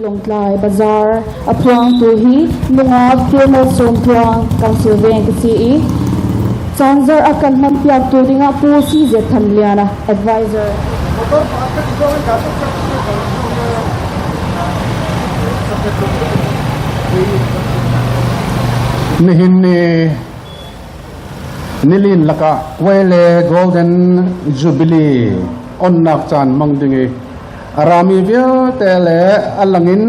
ลงลายบาซาร์อพลังตัวฮีนุงอาเทียมส่วนพลังการเสวงที่สีจันเซอร์อาการมันเปียกตัวดิ่งอาปูซีเจทันเลียนะ advisor Nihini nilin laka wele golden jubilee onnak chan mangdingi arami vial tele alangin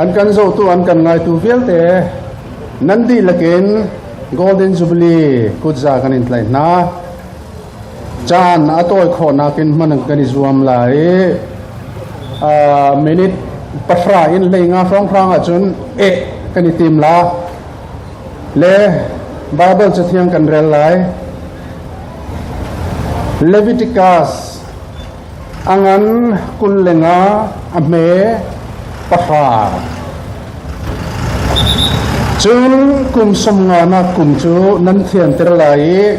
ankan zo tu ankan ngai tu vial te nandi lakin golden jubilee kutza kanin tlai na chan atoy khona kin manang kani zuam lai minute patra in lenga frong frang achun e kani tim la le Bible chathiang kan rel lai Leviticus angan kullenga ame paha chun kum somnga na kum chu nan thian ter lai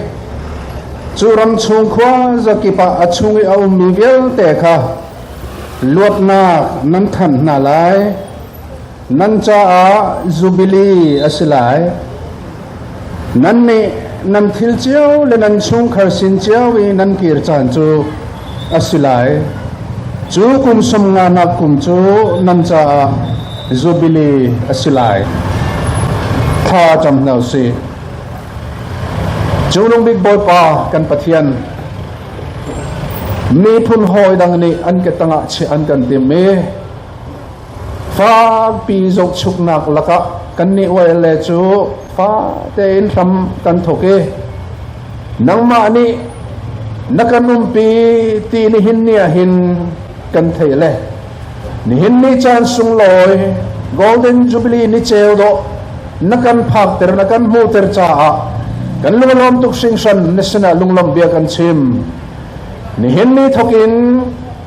chu ram chung khwa zakipa achungi au mi vel te kha luat na nan than na lai nan cha a jubilee asilai nan ni nan thil chiao le nan chung khar sin chiao wi nan kir chan chu asilai chu kum som nga na kum chu nan cha jubilee asilai tha cham nau si chu long big boy pa kan pathian mi phun hoi dang ni an ke tanga chi an kan ti me fa pi jok chuk nak laka kan ni wai le chu fa te in ram kan thoke nangma ni nakanum pi ti ni hin nia hin kan theile ni hin ni chan sung loi golden jubilee ni cheu do nakan phak ter nakan mu ter cha kan lunglom tuk sing san nesna lunglom bia kan chim ni hin ni thokin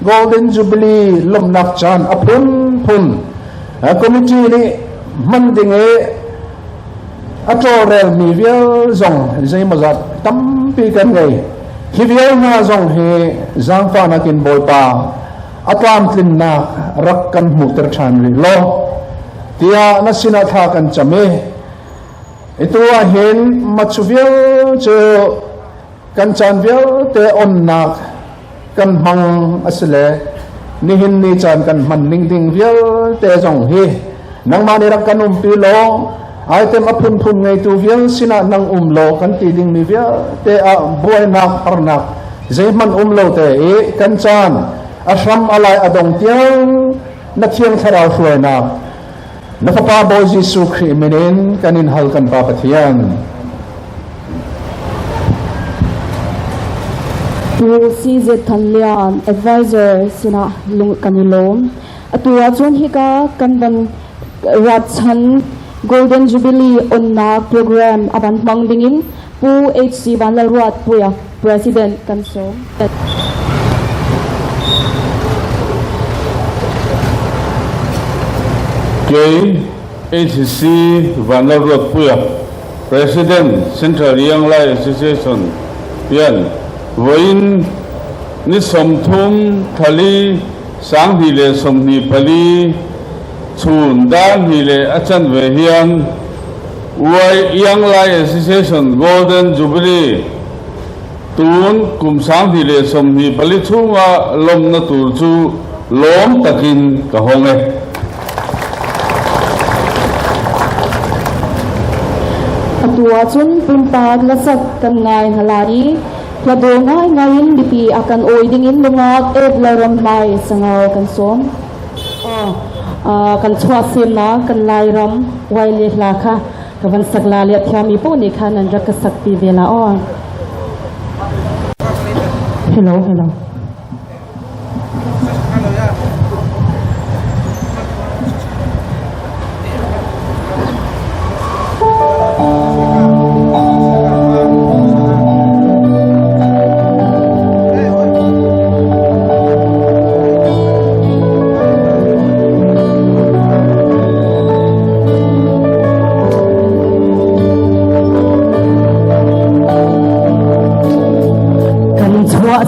golden jubilee lom nak chan apun phun committee ni mandinge atorel mi vial zong zai mazat tampi kan ngai hi vial na zong he zang fa na kin boy pa atlam tlin na rak kan muter than ri lo tia na sina tha kan chame itua hen machuvial cho kan chan vial te on nak kan mang asle ni hin ni chan kan man ning ding vial te zong hi nang ma ni rak kan pi lo item apun phun ngai tu vial sina nang lo kan ti ding mi vial te a boy nak arnak zai man lo te e kan chan ashram alai adong tiang na thiang tharau hruai na na pa bo jisu khri menen kanin hal kan pa pathian tu CZ Thanlian advisor sina lung kanilom atua chon hika kanban ratchan golden jubilee onna program aban mangdingin pu HC banlaruat puya president kanso HC banlaruat puya president Central Young Lai Association pian voin ni somthum thali sang hi le somni pali chun dan hi le achan ve hian wai Young Lai Association Golden Jubilee tun kum sang hi le somni pali chunga lom na tur chu lom takin ka honge atua chun puntag lasak kan ngai halari Lado ngai ngayin dipi akan oidingin lungak laram mai sangaw kan som kan chwasim na kan lairam waile laka kavan sagla liat thami po ni khanan rakasakti vela on hello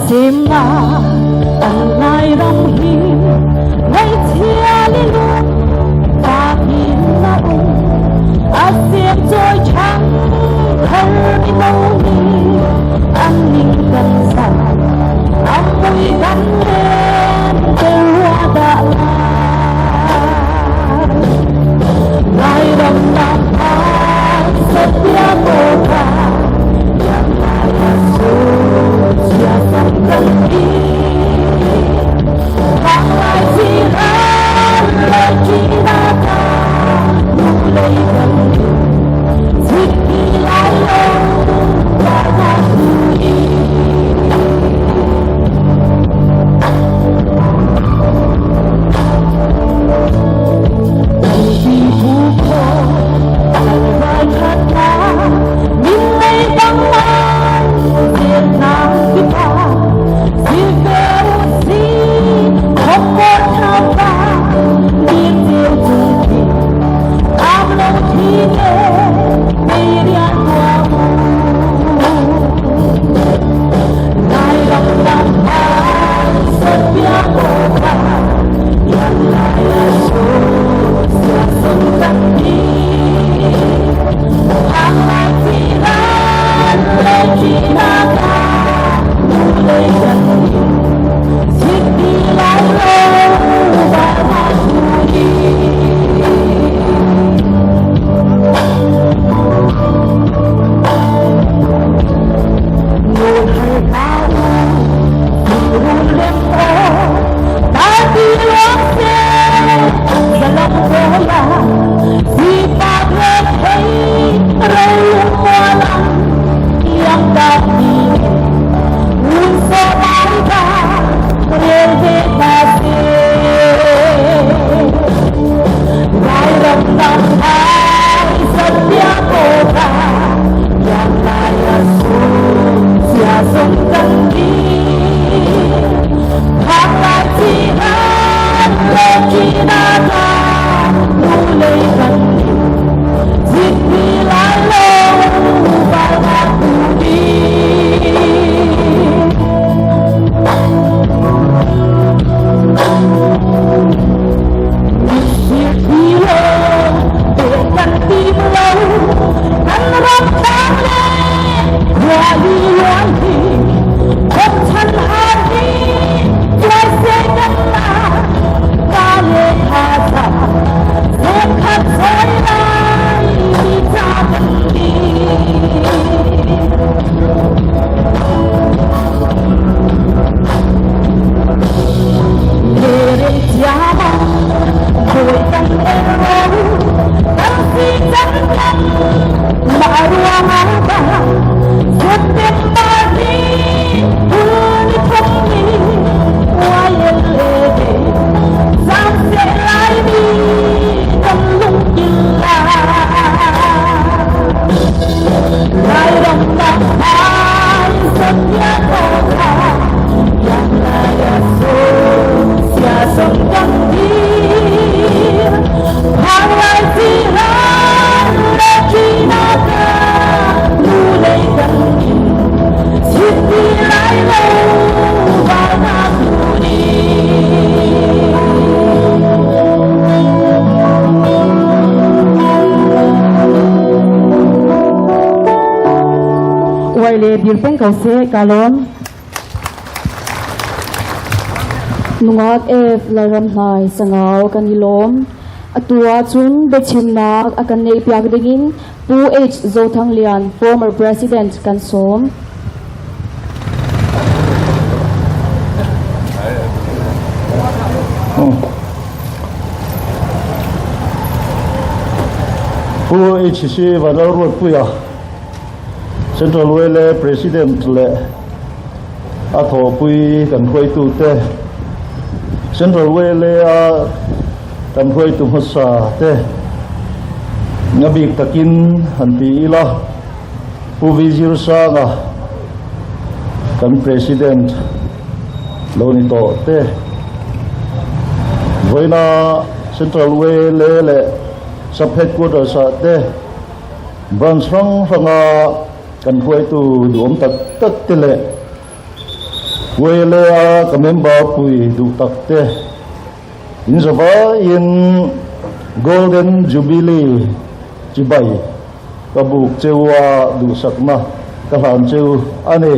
sim na ang lai ram hi ngay Birpen kause kalon nungat laram hai sangau kanilom atua chun bechimnak akan nei piak dingin pu H Zothang Lian former president kansom pu HC vanarut puya Central Wele President le atho pui kan khoi tu te Central Wele a kan khoi tu hosa te ngabi takin hanti ila pu vizir sa nga kan President loni to te voina Central Wele le saphet ko da sa te branch ranga kan khoi tu duom tak tak te le wele a ka member pui du tak te in zava in golden jubilee chibai ka buk chewa du sakma ka han cheu ani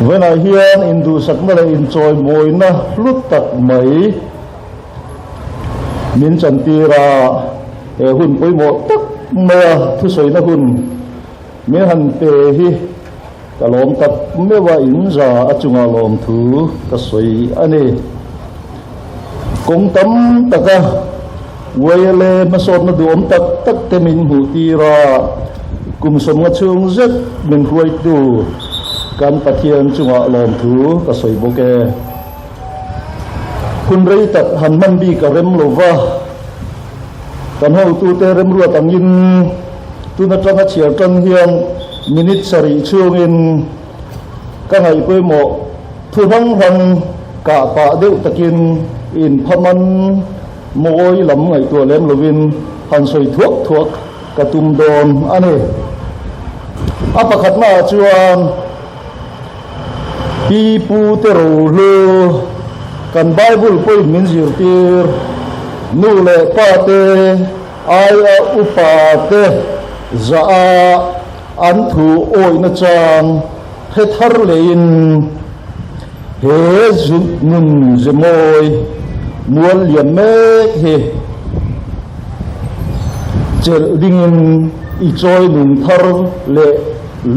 vena hian in du sakma le in choi moina lut tak mai min chantira e hun poi mo tak mẹ thu soi na hun mẹ han pe hi ka lom tak me wa in ra achunga lom thu ka soi ani kong tam taka wele masot na duom tak tak te min hu ti ra kum som nga chung zet min huai tu kan pathian chunga lom thu ka soi boke kun rei tak han man bi ka rem lova kan ho tu te rem ruat angin tu na tanga chiar tan hian minute sari chungin ka ngai poi mo thu hang ka pa deuh takin in phaman moi lam ngai tu lem lovin han soi thuak ka tum don ani apakhat ma chuan pi pu te ro lo kan bible poi min zir tir nu le pa te ai a upa te za a an thu oi na chang he thar le in he zu nun ze moi mual liam me he cher ding in i choi nun thar le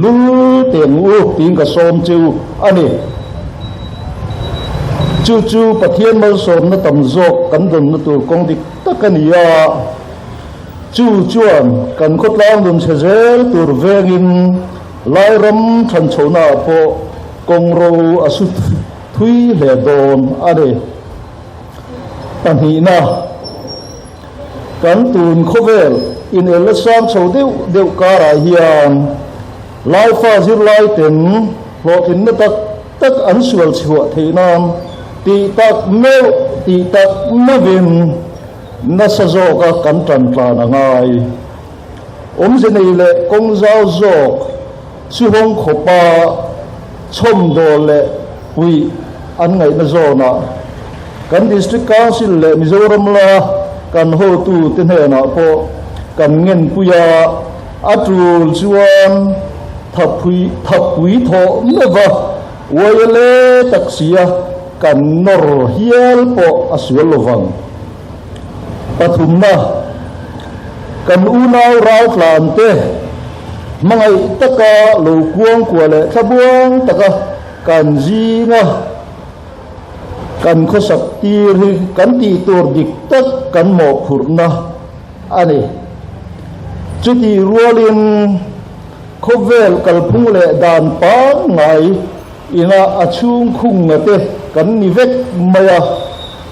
lu teng u ting ka som chu ani chu pathian mal som na tam zok kan don na tur kong dik takania chu chuan kan khot lang dun se zel tur vengin lai ram than chona po kong ro asut thui le don ade pani na kan tun khovel in elasam chho deu kara hian lai fa zir lai ten lo in na tak an sual chhuwa theinam ti tak ti tak na vin na sa zo ka kan tran tla na ngai ze nei le kong zao zok chu hong khopa chom do le pui an ngai na zo na kan district council le Mizoram la kan ho tu te ne na po kan ngen puya atul chuan thapui tho meva wayale taksia kan nor hial po aswal lovang pathumna kan unaw raw flante mangai taka lo kuang kwale thabuang taka kan jinga kan khosak tiri kan ti tur dik tak kan mo khurna ani chuti rualin khovel kalphung le dan pa ngai ina achung khung ngate kan ni vek maya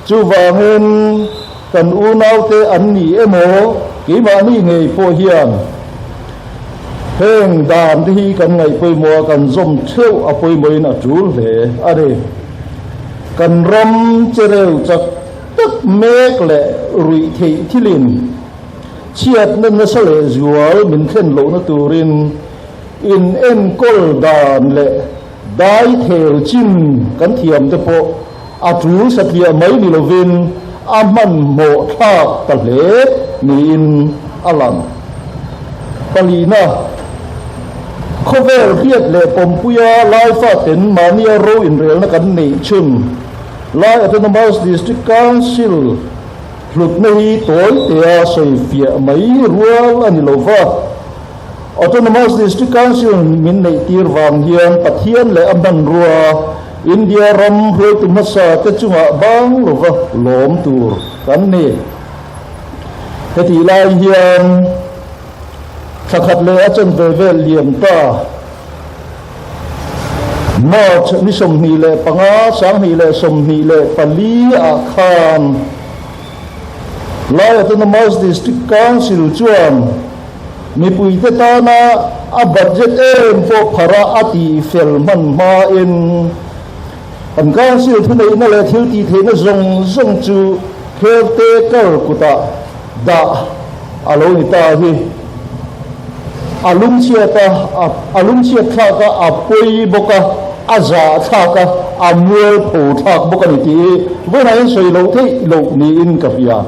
chuwangin kan unaw te an ni emo ki ma ni ngei po hian heng dan hi kan ngai poi mo kan zom theu a poi moin a tul le are kan ram chereu chak tak mek le rui thei thilin chiat nan na sale zual min khen lo na turin in en kol dan le dai thel chin kan thiam te po a tu sathia mai ni lovin aman mo thak ta le ni in alam palina khovel riat le pompuya lai fa ten mania ro in rel na kan nei chun lai autonomous district council hlut nei toy te soi fia mai rual ani lova autonomous district council min nei tir wang hian pathian le amban ruwa India ram hroi tu masa te chunga bang lova lom tur kan ni heti lai hian thakhat le achan ve liam ta March ni som ni le panga sang ni le som ni le pali a khan lai autonomous district council chuan mi pui te ta na a budget em po phara ati fel man ma in an council thu nei na le thil ti the na zong chu caretaker kuta da alo ni ta hi alum chia tha ka apoi boka aza tha ka amul pho thak boka ni ti bo na in soi lo thei lo ni in ka fia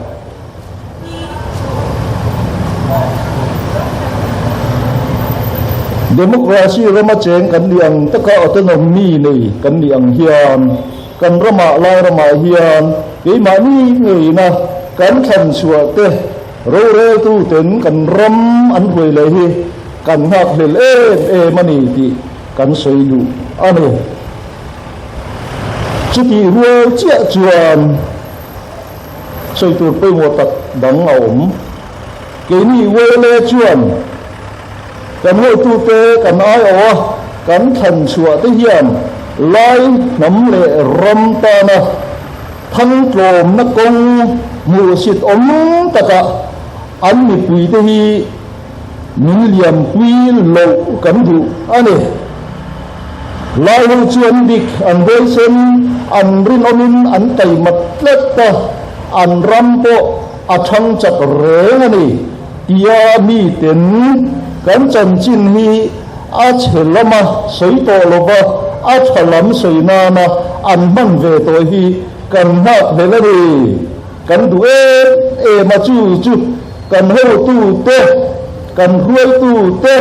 democracy rama cheng kan liang taka autonomy nei kan liang hian kan rama lai rama hian ke ma ni ngei na kan khan chua te ro re tu ten kan ram an hoi le hi kan hak le e mani ti kan soi du ani chuti ruo chia chuan soi tu pe mo tak dang om ke ni we le chuan kan hoi tu te kan ai awa kan khan chua te hian lai nam le ram ta na thang tlom na kong mu sit om taka an mi pui te hi min liam pui lo kan du ani lai ho chuan dik an dei sen an rin omin an tai mat tlek ta an ram po a thang chak reng ani tia mi ten kan chan chin hi a chelama soi to lova a thalam soi na na an man ve to hi kan ha velari kan du e ma chu kan ho tu te kan huai tu te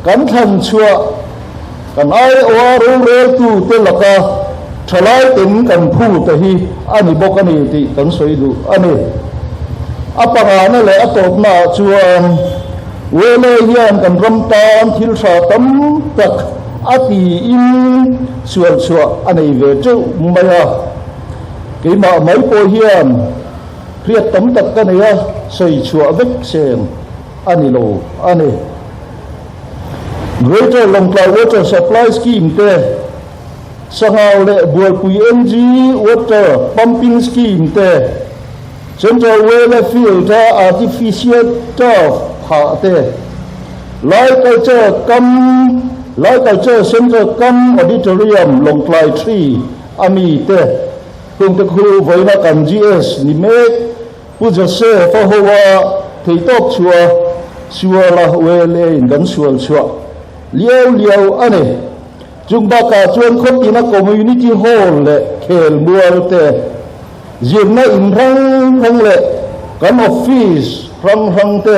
kan than chua kan ai owa ro re tu te laka thalai ten kan phu te hi ani bokani ti kan soi du ani apanga na le atop na chuan wele hian kan ram tan thil tha tam tak ati in sual chua anei ve chu maya ke ma mai po hian riat tam tak ka ne soi chua vek sem ani lo ani Greater Longklai Water Supply Scheme te sangau le bual pui NG Water Pumping Scheme te Central Well Filter Artificial Turf ha te Lai Culture Center Kam Auditorium Longklai 3 ami te hung te khu với na kan GS ni me pu ja se fa hoa thei top chua la we le in dan sual chua liao ane chung ba ka chuan khop ina community hall le khel mual te zim na in rang le kan office rang te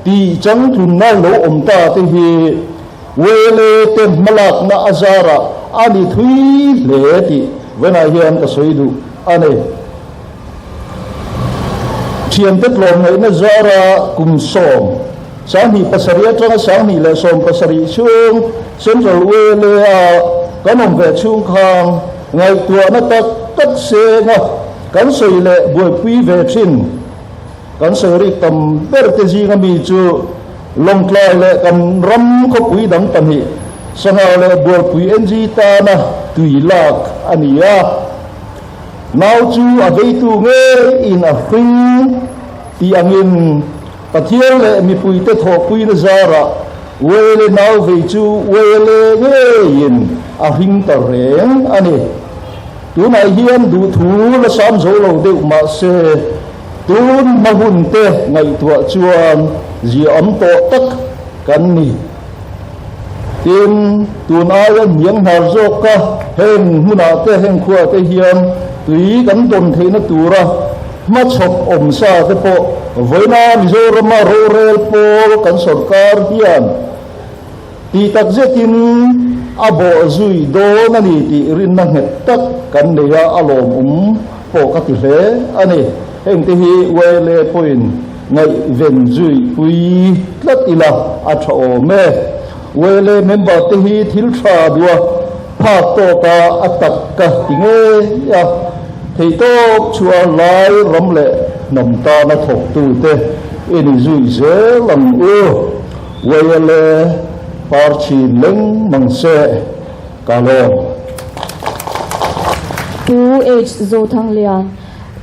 ti chang thun na lo om ta te hi wele te malak na azara ani thui le ti vena hian ka soidu ane thiam te tlom ngai na zara kum som sang hi pasaria tanga sang hi le som pasari chung central wele a kanom ve chung khang ngai tua na tak se nga kan soi le boi pui ve thin kan soi ri tam ber te ji nga mi chu long klai le kan ram ko pui dang tan hi sanga le boi pui enji ta na tui lak ania now chu a vei tu nge in a ring ti angin pathian le mi pui te tho pui na zara wele now vei chu wele nge in a ring ta reng ani tu nai hian du thu la sam zo lo de ma se tun ma hun te ngai tua chuan ji am to tak kan ni tin tun ai miang har zo ka hen huna te hen khua te hian tui kan don theina tura ma chop om sa te po voina mizoram ma ro rel po kan sarkar hian ti tak zetin abo zui do na ni ti rin na het tak kan ne ya alom po ka ti hle ani heng te hi wele point ngai ven zui pui tlat ila a tho me wele member te hi thil tha dua pha to ka atak ka tinge ya thei to chua lai ram le nam ta na thok tu te eni zui ze lam u wele par chi leng mang se ka lo tu age zo thang lian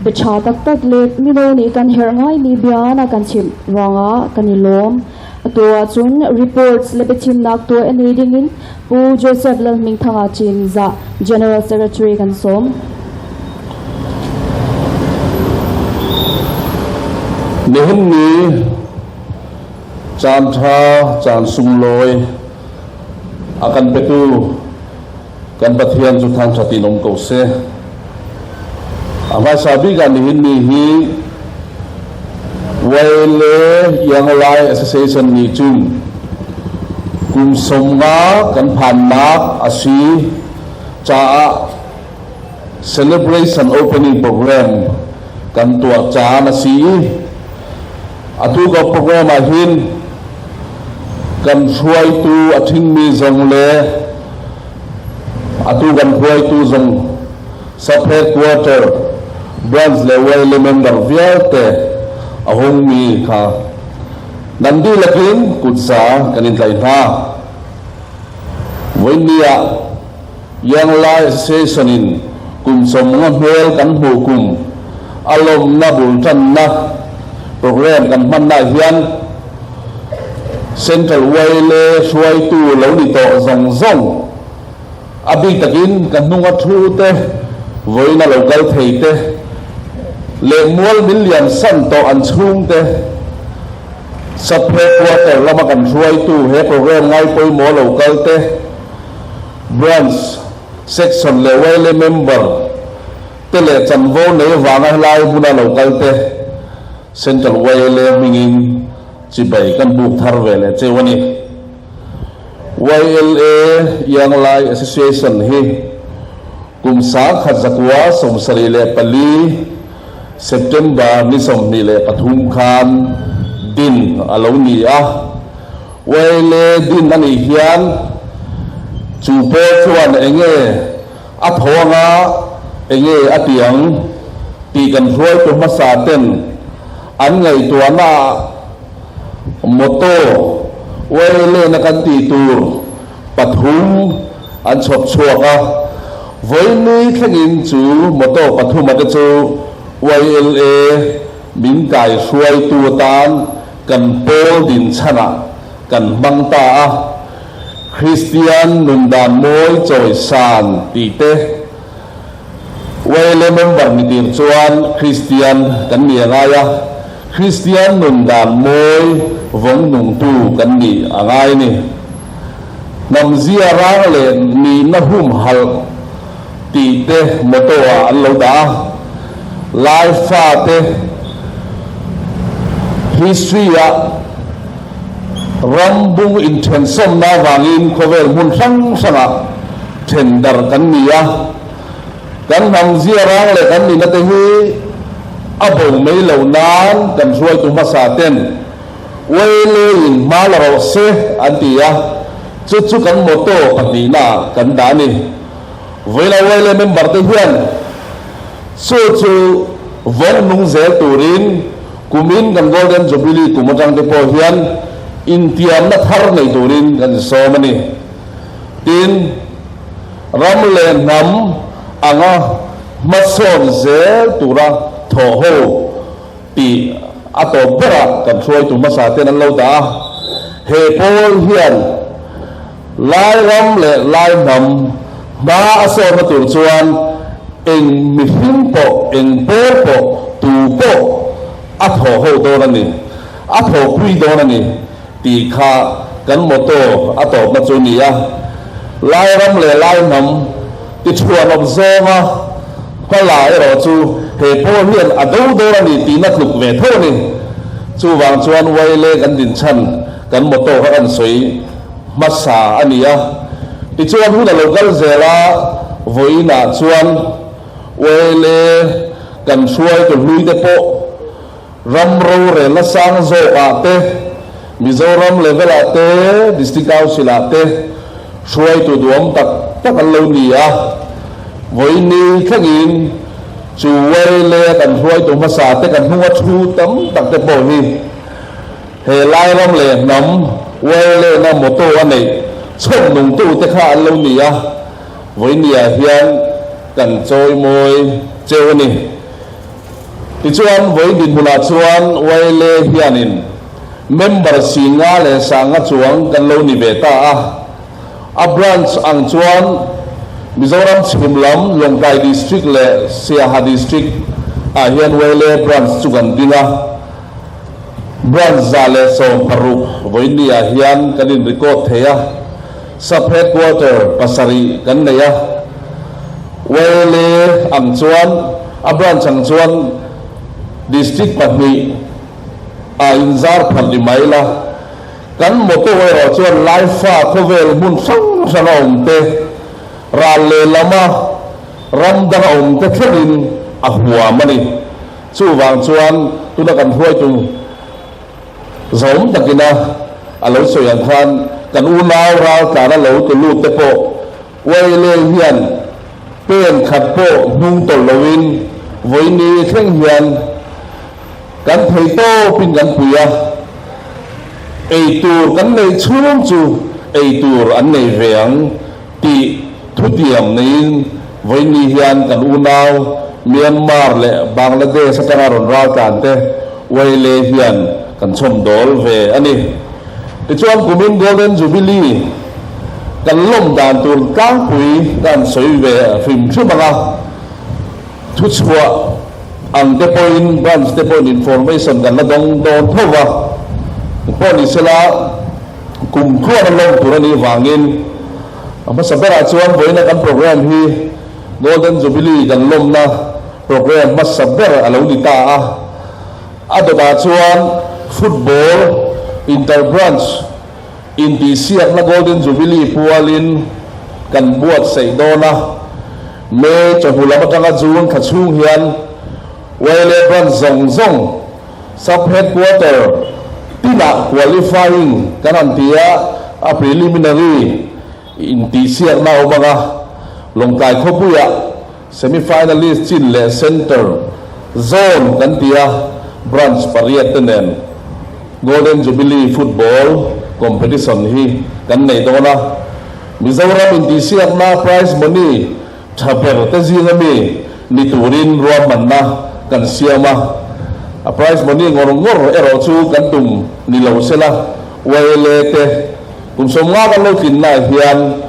be cha tak le mi no ni kan her ngai ni biana kan chim wanga kan ni lom atua chun reports le be chin nak to ani ding in pu Joseph lal ming thanga chin za general secretary kan som nihin ni chan tha chan sum loi akan betu kan pathian chu thang thati nom ko se amai sabi ga nihin ni hi wele yang lai association ni chung kum somga kan phan mak asi cha celebration opening program kan tua cha na si atu ga program a hin kan huai tu athing mi zong le atu kan huai tu zong sub headquarter branch le wele member viate ahong mi kha nandi lakin kutsa kanin lai na voinia yang lai association in kum som nga hel kan hu kum alom na bul tan na program kan man na hian central wele suai tu lo ni to zong abi takin kan nunga thu te voina local thei te le mual million san to an chung te sapre quarter lama kan suai tu he program ngai poi mo local te branch section le wele member te le chan vo ne wanga lai buna local te central wele mingin chibai kan buk thar vele chewani YLA yang lai association hi kum sa khat zakwa som sari le pali September ni som ni le pathum khan din alo ni a YLA din ani hian chu pe chuan enge a thonga enge atiang ti kan huai to masa ten an ngai tuana moto wele na kan ti tur pathum an chop chuaka voini thangin chu moto pathum ata chu YLA min kai suai tu tan kan pol din chana kan mangta Christian nundan moi choi san ti te Wele member ni tir chuan Christian kan ni angaya Christian nun dan moi vong nung tu kan ni angai ni nam zia rang le ni na hum hal ti te moto a an lo da lai fa te history a rambung intention na wangin kovel mun sang sanga tender kan ni a kan nam zia rang le kan ni na te hi abong mai lo nan kan suai tu masa ten wele in malaro se antia chu kan moto patina kan dani wele member te hian chu von nung zel turin kumin kan golden jubilee kumotang te po hian intiam na thar nei turin kan somani tin ramle nam anga mason zel tura thoho ti ato bera kan suai tu masa ten an lo da he pol hian lai ram le lai nam ba aso na tur chuan eng mi hing po eng por po tu po atho ho do na ni atho pui do na ni ti kha kan moto ato na chu ni a lai ram le lai nam ti chuan ob zonga ko lai ro chu he pol hian ado do na ni ti na tluk ve tho ni chu wang chuan wai le kan din chan kan moto ha kan soi masa ania ti chuan hu na local zela voina chuan wele kan suai to lui te po ram ro re la sang zo ate Mizoram level ate district council ate suai to duam tak an lo ni a voini khangin chu wele kan suai to masa te kan huwa thu tam tak te po hi he lai ram le nam wele na moto anei chom nung tu te kha an lo ni a voini a hian kan choi moi cheu ni ti chuan voi din hula chuan wele hianin member singa le sanga chuang kan lo ni beta a branch ang chuan Mizoram Chimlam Longkai district le Siaha district a hian wele branch chugan dinga branch zale so paruk voini a hian kanin record theya sub headquarter pasari kan neya wele ang chuan a branch ang chuan district pahni a inzar phali maila kan moto wero chuan laifa khovel mun sang te ralle lama ramdang om te thlin a huwa mani chu wang chuan tuna kan huai tu zom takina alo soyan khan kan u naw ra kana lo tu lu te po wele hian pen khat po nung tol lowin voini thleng hian kan thei to pin kan puya ei tur kan nei chhum chu ei tur an nei veang ti thutiam nei voini hian kan u naw Myanmar le Bangladesh atanga ron ra kan te wele hian kan chom dol ve ani ti chuan kumin golden jubilee kan lom dan tur kang pui kan soi ve phim thumanga thu chua ang te point branch te point information kan la dong don thowa poni sela kum khuan long turani wangin ama sabera chuan voina kan program hi golden jubilee kan lom na program mas sabera alo ni ta adoba chuan football inter branch in the siak na golden jubilee pualin kan buat sei dona me chahula matanga jun khachung hian wele branch zong sub headquarter tina qualifying kanantia a preliminary in the siak na obaga longkai khopuya semi-finalist chin le center zone kantia branch pariat tenen golden jubilee football competition hi kan nei dona Mizoram in the siak na prize money thaber te zingami ni turin ruaman na kan siama a prize money ngor ero chu kan tum ni lo sela wele te kum somnga kan lo tin na hian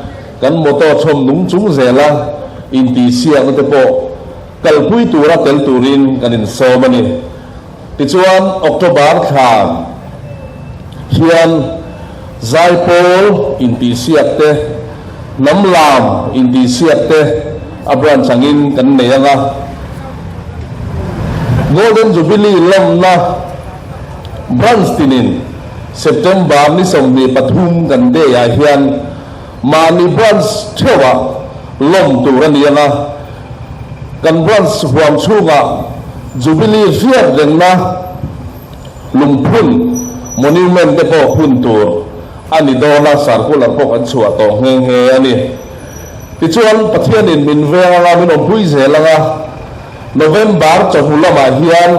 kan moto chom nung chung zela in ti siak te po kalpui tura tel turin kanin somani ti chuan October khan hian zaipol in ti siat te namlam in ti siat te abran changin kan neyanga Golden Jubilee lom na branch tinin September ni somni pathum kan de ya hian mani branch thewa lom turanianga kan branch huam chunga Jubilee fiat rengna lumphun monument de po phun tur ani dona circular po kan chua to heng he ani ti chuan pathian in min venga min om pui zelanga November chahulama hian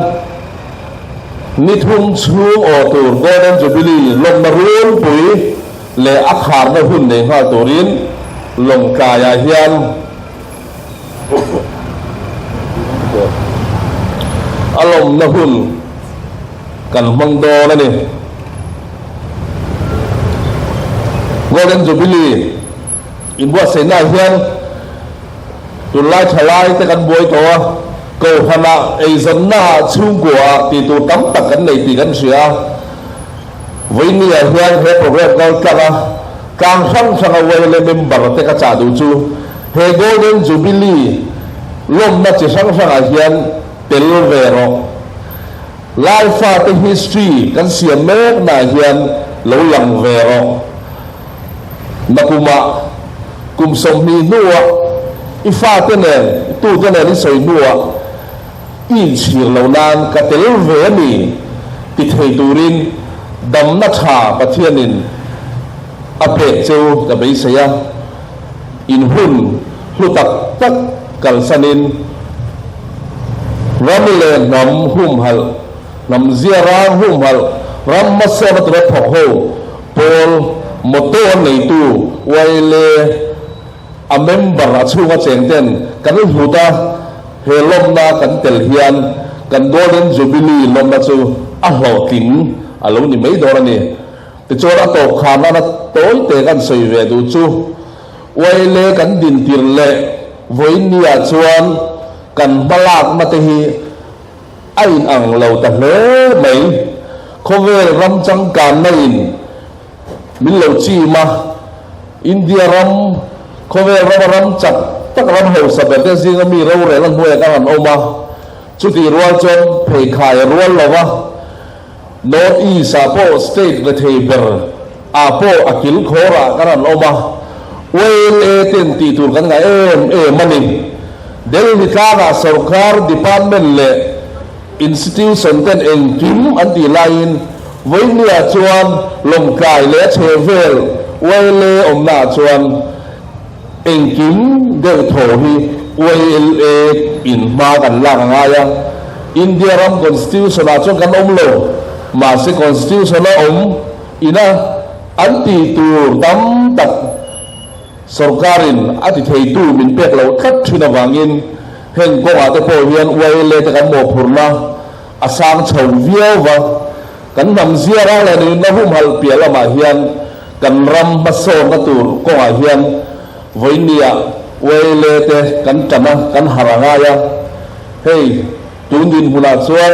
nithum chung o tur Golden Jubilee lom na rul pui le akhar na hun ne ha turin lom kaya hian alom na hun kan mangdo na ni Golden Jubilee in buat sena hian tulai thalai te kan boi to ko hana ei zon na chung kwa ti tu tam tak kan nei ti kan sia với nia hian he program kal kala kang sang sang away le member te ka cha du chu he Golden Jubilee lom na chi sang sang a hian tel vero life te history kan sia mek na hian lo yang vero nakuma kum som ni nuwa ifa te ne tu te ne ni soi nuwa in chir lo nan ka tel ve ni ti thei turin dam na tha pathianin ape cheu ka bei saya in hun hlutak tak kal sanin ramle nam hum hal nam ziara hum hal ram masana tra thok ho pol moto nei tu waile a member a chunga chengten kan huta he lom na kan tel hian kan Golden Jubilee lom na chu a hlo ting alo ni mai dor ani ti chora to khana na toy te kan soi ve du chu waile kan din tir le voinia chuan kan balak ma te hi ain ang lo ta hle mai khovel ram chang kan na in min lo chi ma India ram khovel ram chak tak ram ho saber te zinga mi ro re lan hoi ka ran oma chu ti rual chon phei khai rual lawa North East apo state le theiber apo akil khora karan oma well ten ti tur kan ga mani Delhi ka sarkar department le institution ten engkim anti line voinia chuan lomkai le chevel well omna chuan engkim de thohi well in ma kan la nga ya India ram constitution a chuan kan omlo mà sẽ constitution nó ina anti tu tam tak sarkarin ati thei tu min pek lo khat thina wangin hen ko ate po hian waile te kan mo phurna asang chho viawa kan nam ziara le ni na hum hal piala ma hian kan ram baso na tur ko a hian voinia waile te kan tana kan haranga ya hey tundin huna chuan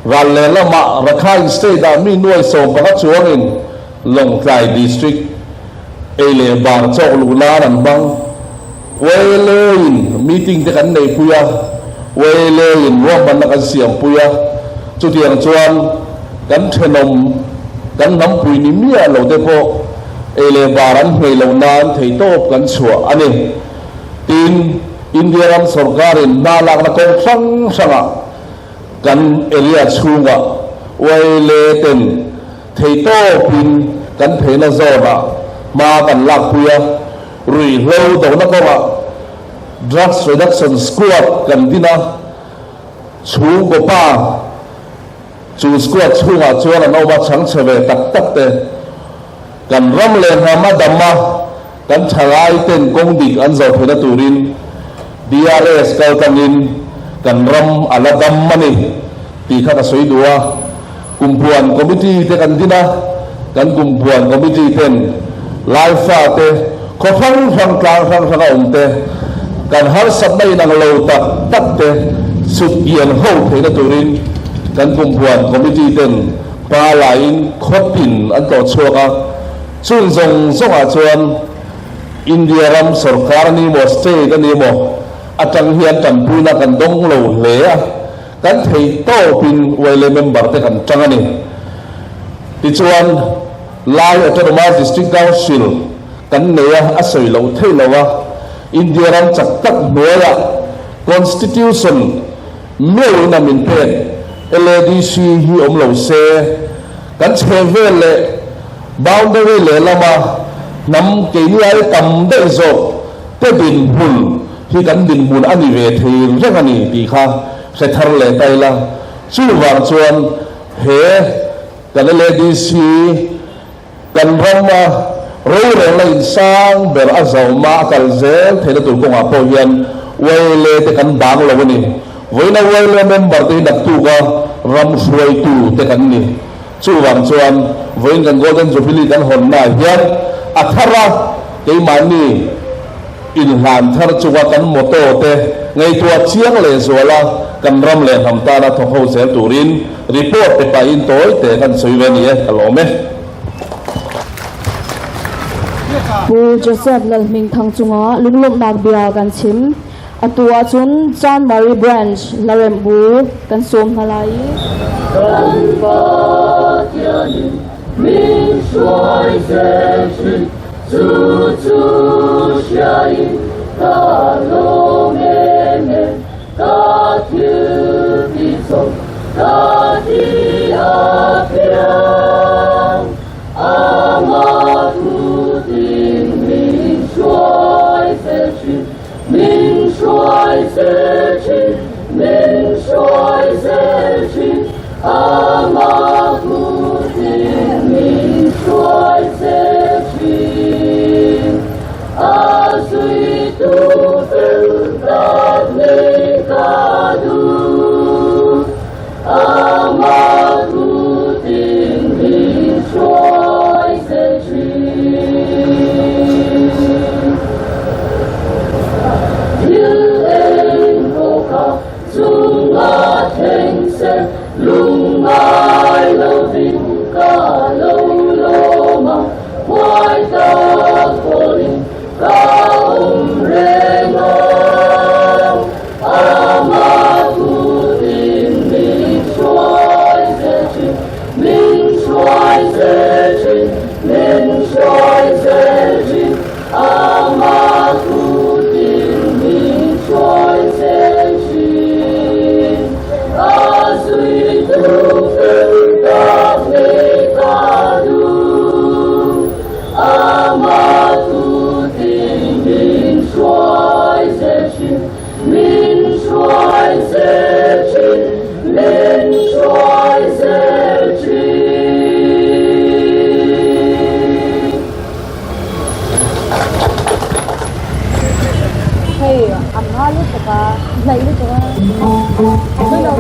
ran le lama Rakhine State da mi nuai som pa chuangin Longkai district ele bar chok lula ran bang wele in meeting te kan nei puya wele in ro ban kan siam puya chu tiang chuan kan thenom kan nam pui ni mia lo de po ele baran hei lo nan thei top kan chua ani tin India ram sarkarin na lak na kon sanga kan area chunga waile ten thei to pin kan phena zona ma kan lak puya rui lo do na ko drugs reduction squad kan dina chung ko pa chu squad chunga chuan no ma chang cheve tak tak te kan ram le ha ma damma kan thalai ten kong dik an zo phena turin DRS kal kanin kan ram ala dam mani ti kha soi dua kumpuan committee te kan dina kan kumpuan committee ten life te ko phang phang tlang phang phang te kan har sat mai nang lo tak tak te sut yan ho the na turin kan pumpuan committee ten pa lain khotin an to chuaka chun zong zonga chuan India ram sarkar ni mo state ni mo atang hian kan puna kan dong lo hle a kan thei to pin wele member te kan tangani ti chuan lai autonomous district council kan neya asoi lo thei lawa India ram chak tak noya constitution meu na min pen LADC hi om lo se kan chevele boundary le lama nam ke ni ai tam de zo te bin bul hi kan bin bul ani ve thir reng ani ti kha se thar le tai la chu wang chuan he kan LADC kan rama ro re la insang ber azau ma kal zel thela tur ko nga po hian wele te kan bang lo ni voina wele member te dak tu ka ram shwai tu te kan ni chu wang chuan voin kan golden jubilee kan hon na hian athara ke mani in han thar chuwa kan moto te ngai tua chiang le zola kan ram le ham ta na tho ho sel turin report te pa in toy te kan soive ni e kalome Pu Joseph Lalming Thang Chunga lunglum nak bia kan chim atua chun John Mary Branch Larem Bu kan som halai kan pa tian min shuai se shi chu chu xiai ta lo me me ta tu ti so ta ti a piang ama tu tin min shuai se shi min shuai se shi min shuai se shi ama tu tin min shuai se shi a sui tu fel ta le ka du ama tu tin min shuai se shi lung mai lâu vinh ca lâu lô mà hoài ta cô linh ca ông rê ngang ama tu tin mình xoay sẽ chi mình xoay sẽ chi mình xoay sẽ chi ama tu tin mình xoay sẽ chi sweet to fill the Mekadu Amatu tin min shuai se chi min shuai se chi min shuai se chi hey amma lu ka nai lu ka mới đầu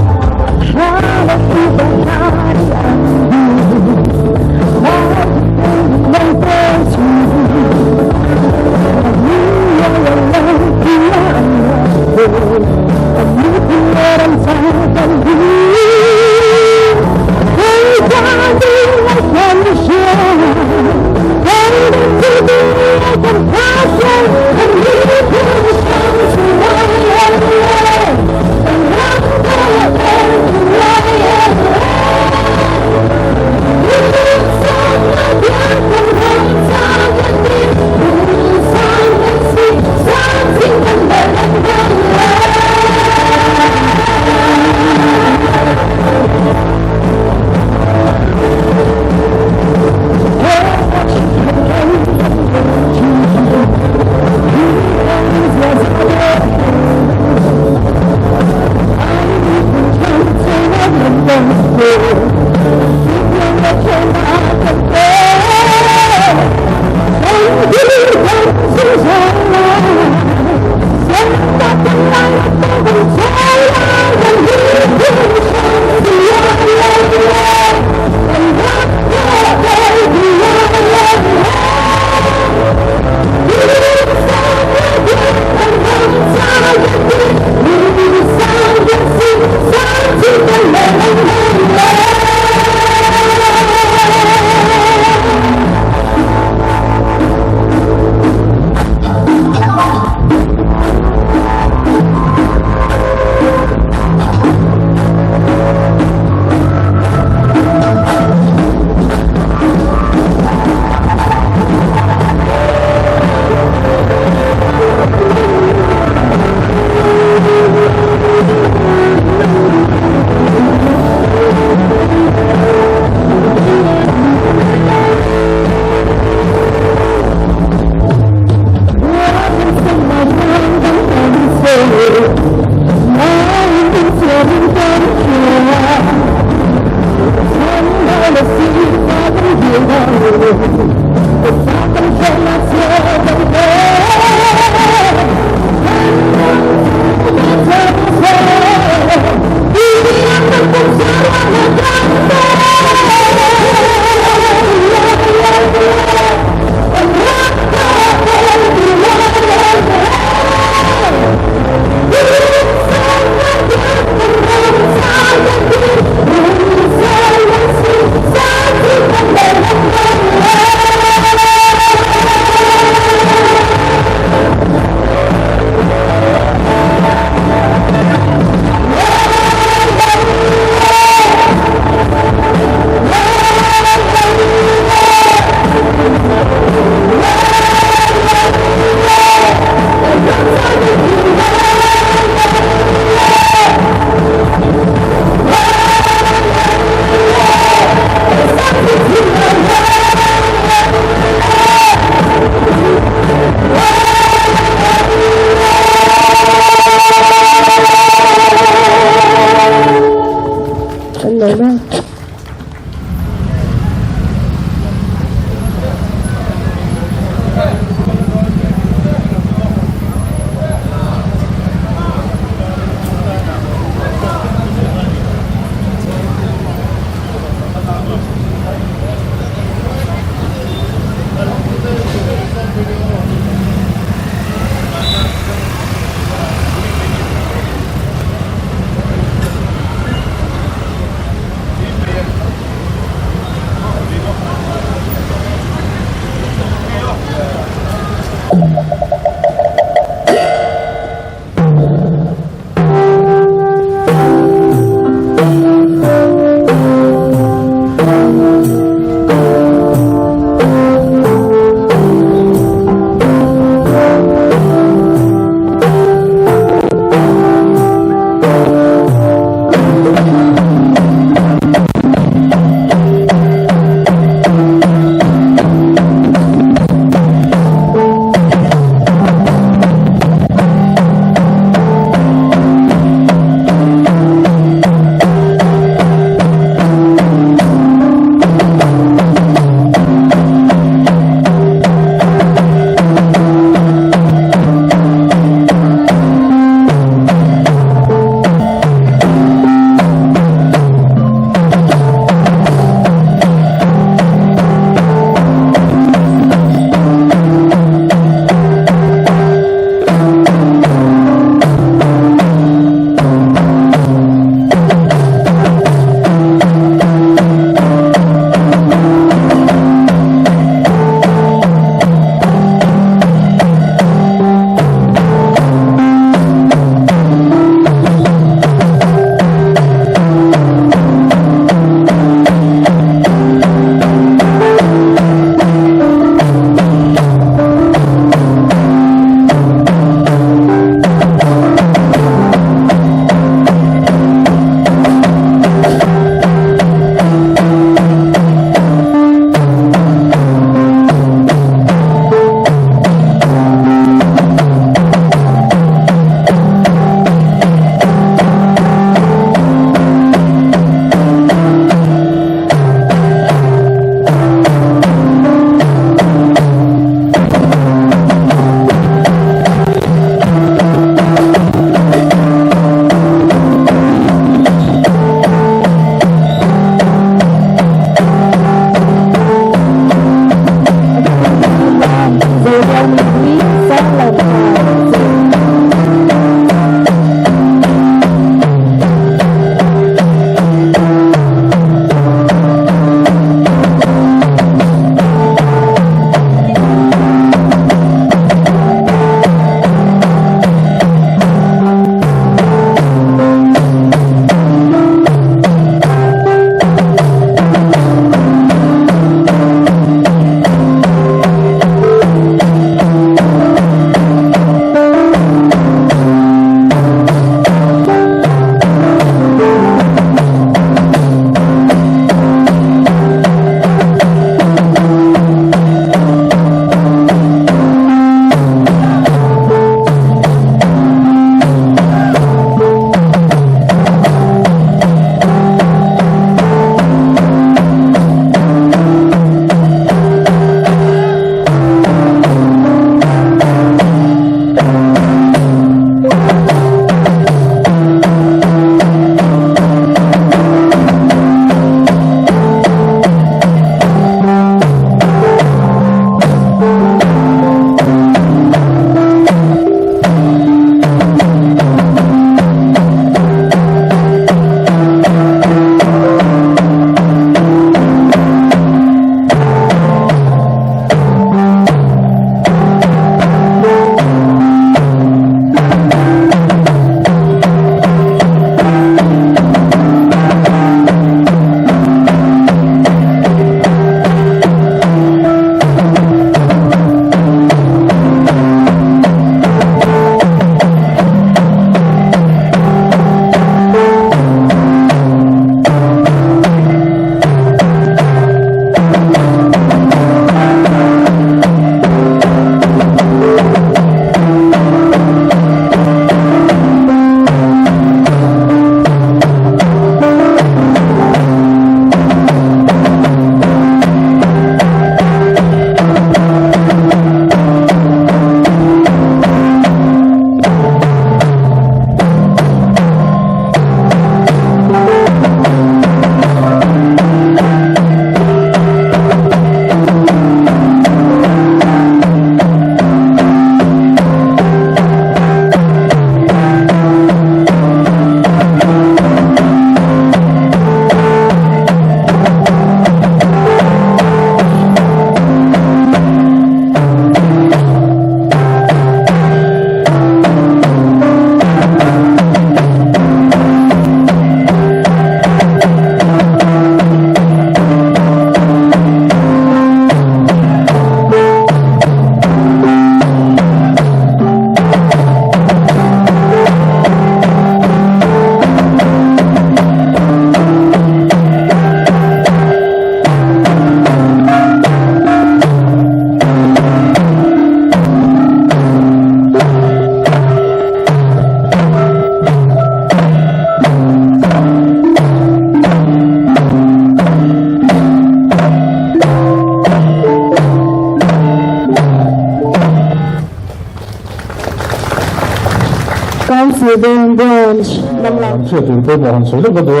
Silverne Branch Namlang เชื่อถือไปหมดสวยแล้วก็ตัว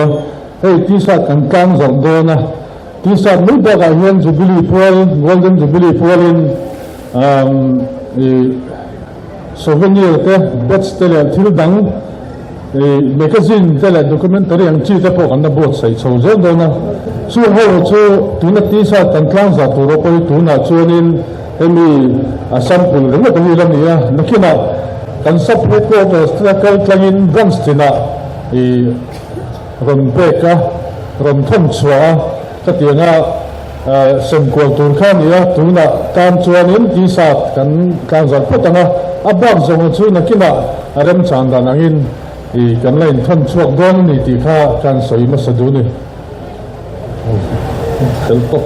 เฮ้ยที่สัตว์กันกลางสองตัวนะที่สัตว์ไม่ได้กันเห็นจูบิลีพอลgolden jubileeพอลินโซเวเนียร์ก็บัตสเตเลนที่ดังแมกกาซีนแต่ละด็อกิเมนต์อะไรอย่างที่จะพวกกันนับบัตใส่โซ่เจ้าตัวนะช่วยให้ช่วยตัวนักที่สัตว์กันกลางสัตว์ตัวเราไปตัวน่ะช่วยนี่ให้มีสัมผัสเรื่องตัวนี้แล้วเนี่ยนักที่น่ะกันสับเพื่อตัวสตรัคเกอร์กลางอินบันสติน่ะรวมเบกะรวมทุ่มชัวก็เตียงเส้นกวางตัวข้านี่ตัวน่ะการช่วยนี่ที่สัตว์กันกลางสัตว์พวกนั้นอับบางส่วนช่วยนักที่น่ะเริ่มจานดานังอินกันเล่นท่านช่วงด้านนี่ที่ข้าการสวยมาสะดุนี่เดี๋ยวตก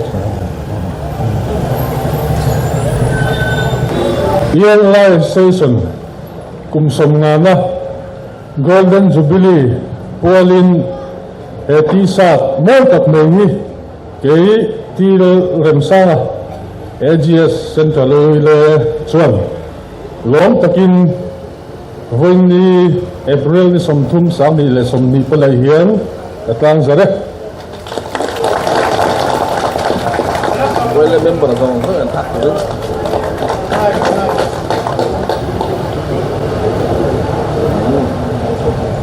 ยังไลฟ์สเตชันกุมสมงานนะ Golden Jubilee พวลินที่สัตว์มอตัดเมืองนี้เกี่ยที่เริ่มสร้าง AGS Central เลยส่วนล้อมตะกินวันนี้เอพริลนี่สมทุมสามนี่เลยสมนี่เป็นอะไรเหี้ยนแต่กลางจะได้เวลาเป็นประธานก็ทักเลย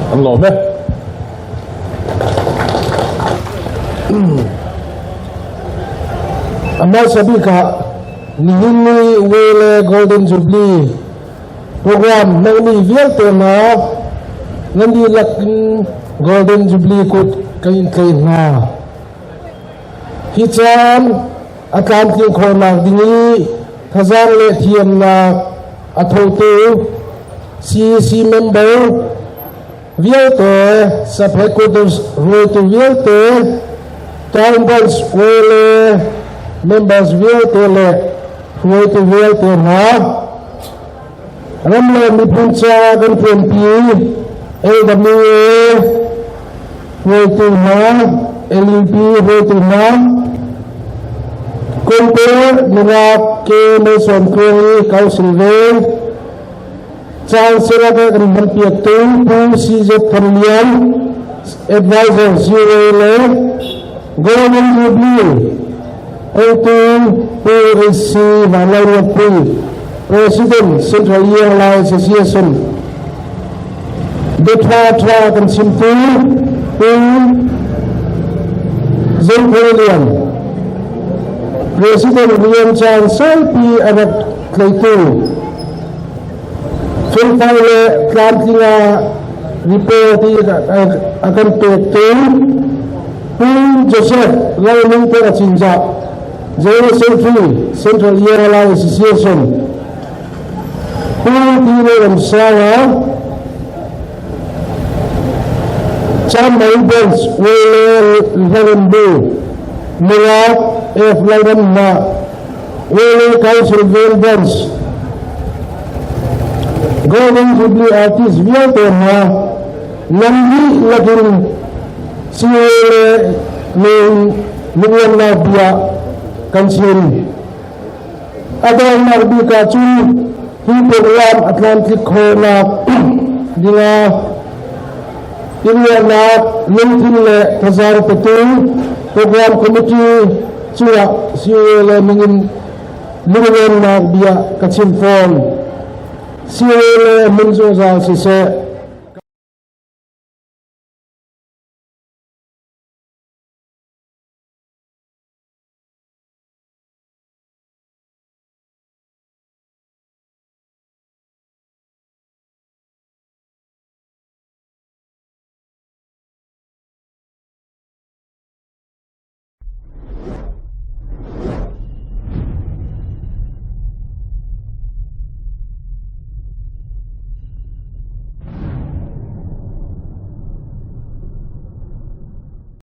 อันหล่อไหมอามาสบิกะนี่เวลา Golden Jubilee program ไม่มีเวียนตัวนะงั้นดีหลัก Golden Jubilee กุดกันนะฮิจามอาการที่โคนักดีทศเลเทียมนักอัฐตุ CC member เวียนตัวสัพพะกุดรวยตัวเวียนตัวตอนบนเวล members เวียนตัวเล็กรวยตัวเวียนตัวนะรำเลยมีpuncaกันเปลี่ยนปีAWA รวยตัวนะ LUP รวยตัวนะคนเปิดนราเกในส่วนเครื่องเขาสิเวจางเสระกันมันเปียกตุ้งผู้ซีเจทันเลียน advisor ซีเวเล Golden Jubilee ตุ้งผู้ริซีมาลายปี President Central Airline Association Detra kan simtu Zempelian President William Chan Salpi anak kaitu Filfile Plantinga Reporti akan petu Joseph Lainung Tercinja Central Airline Association Pilihan yang saya Chamber Bench Will Murat F. Lainna Will Council Bench Golden Jubilee Artist Vietnama Nambi Lakin Siwele Mingyan Nabia Kansin Ada Narbi Kacu program Atlantic Corner dia nak mungkin le tazar betul program komiti cura siapa mungkin nak dia kacim form siapa menjual sisa